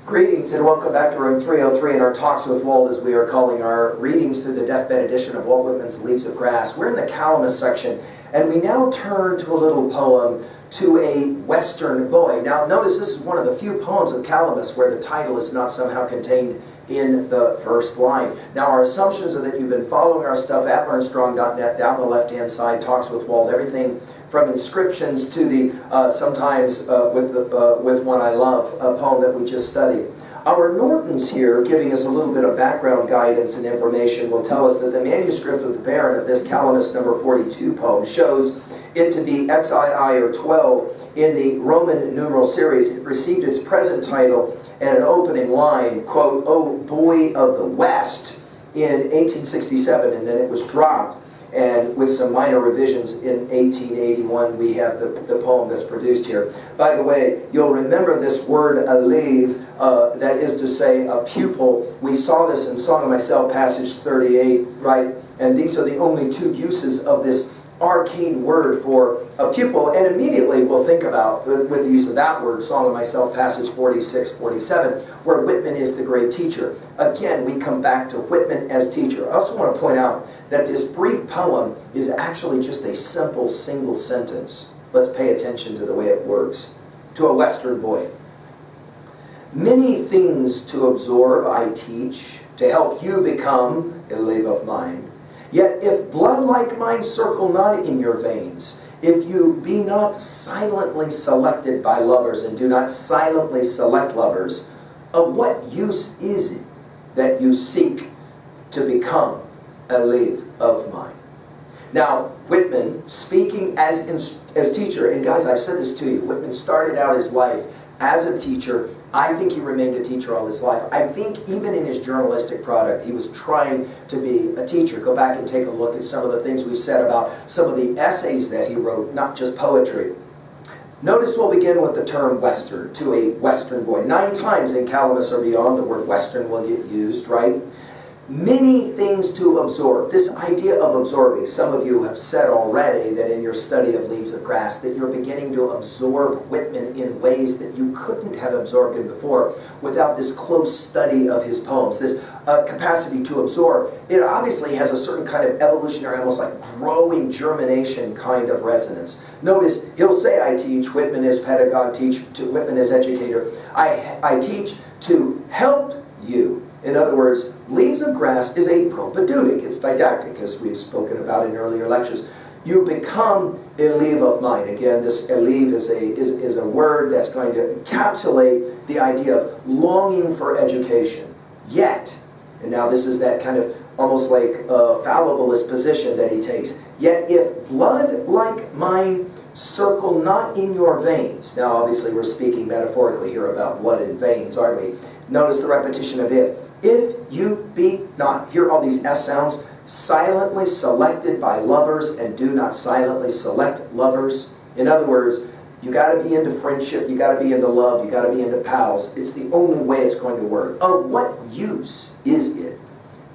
Greetings and welcome back to room 303 in our Talks with Walt, as we are calling our readings through the deathbed edition of Walt Whitman's Leaves of Grass. We're in the Calamus section, and we now turn to a little poem, To a Western Boy. Now notice this is one of the few poems of Calamus where the title is not somehow contained in the first line. Now our assumptions are that you've been following our stuff at learnstrong.net, down the left-hand side, Talks with Walt, everything from inscriptions to the sometimes with One I Love, a poem that we just studied. Our Nortons here, giving us a little bit of background guidance and information, will tell us that the manuscript of the Baron of this Calamus number 42 poem shows it to be XII or 12 in the Roman numeral series. It received its present title and an opening line, quote, "O Boy of the West," in 1867, and then it was dropped. And with some minor revisions in 1881, we have the poem that's produced here. By the way, you'll remember this word élève, that is to say a pupil. We saw this in Song of Myself, passage 38, right? And these are the only two uses of this arcane word for a pupil. And immediately we'll think about, with the use of that word, Song of Myself, passage 46, 47, where Whitman is the great teacher. Again, we come back to Whitman as teacher. I also want to point out that this brief poem is actually just a simple single sentence. Let's pay attention to the way it works. To a Western boy. Many things to absorb I teach, to help you become élève of mine. Yet if blood like mine circle not in your veins, if you be not silently selected by lovers and do not silently select lovers, of what use is it that you seek to become élève of mine? Now, Whitman, speaking as teacher, and guys, I've said this to you, Whitman started out his life as a teacher. I think he remained a teacher all his life. I think even in his journalistic product, he was trying to be a teacher. Go back and take a look at some of the things we've said about some of the essays that he wrote, not just poetry. Notice we'll begin with the term Western, to a Western boy. 9 times in Calamus or beyond, the word Western will get used, right? Many things to absorb. This idea of absorbing, some of you have said already that in your study of Leaves of Grass that you're beginning to absorb Whitman in ways that you couldn't have absorbed him before without this close study of his poems. This capacity to absorb, it obviously has a certain kind of evolutionary, almost like growing germination kind of resonance. Notice he'll say, I teach, Whitman is pedagogue, Whitman is educator. I teach to help you. In other words, Leaves of Grass is a propedeutic. It's didactic, as we've spoken about in earlier lectures. You become élève of mine. Again, this élève is a word that's going to encapsulate the idea of longing for education. Yet, and now this is that kind of almost like fallibilist position that he takes. Yet if blood like mine circle not in your veins. Now obviously we're speaking metaphorically here about blood in veins, aren't we? Notice the repetition of if. If you be not, hear all these S sounds, silently selected by lovers and do not silently select lovers. In other words, you got to be into friendship, you got to be into love, you got to be into pals. It's the only way it's going to work. Of what use is it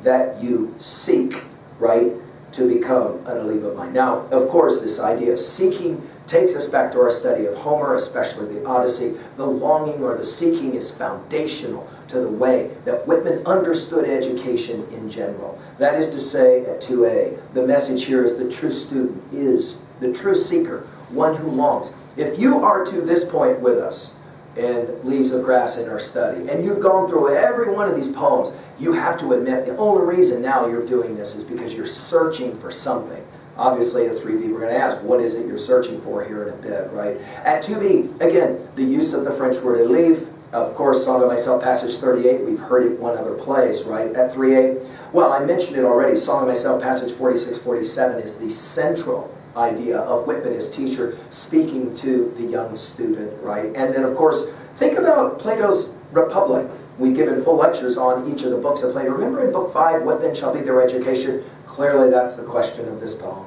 that you seek, right, to become an élève of mine? Now, of course, this idea of seeking takes us back to our study of Homer, especially the Odyssey. The longing or the seeking is foundational to the way that Whitman understood education in general. That is to say, at 2a, the message here is the true student is the true seeker, one who longs. If you are to this point with us in Leaves of Grass in our study, and you've gone through every one of these poems, you have to admit the only reason now you're doing this is because you're searching for something. Obviously, at 3b, we're going to ask, what is it you're searching for here in a bit, right? At 2b, again, the use of the French word élève. Of course, Song of Myself, passage 38, we've heard it one other place, right? At 3a, well, I mentioned it already, Song of Myself, passage 46, 47 is the central idea of Whitman as teacher speaking to the young student, right? And then, of course, think about Plato's Republic. We've given full lectures on each of the books of Plato. Remember in book 5, what then shall be their education? Clearly, that's the question of this poem.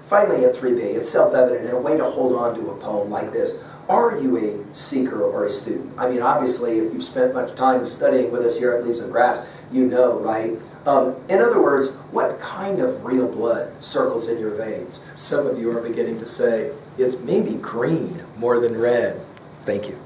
Finally, at 3b, it's self-evident, and a way to hold on to a poem like this. Are you a seeker or a student? I mean, obviously, if you've spent much time studying with us here at Leaves of Grass, you know, right? In other words, what kind of real blood circles in your veins? Some of you are beginning to say, it's maybe green more than red. Thank you.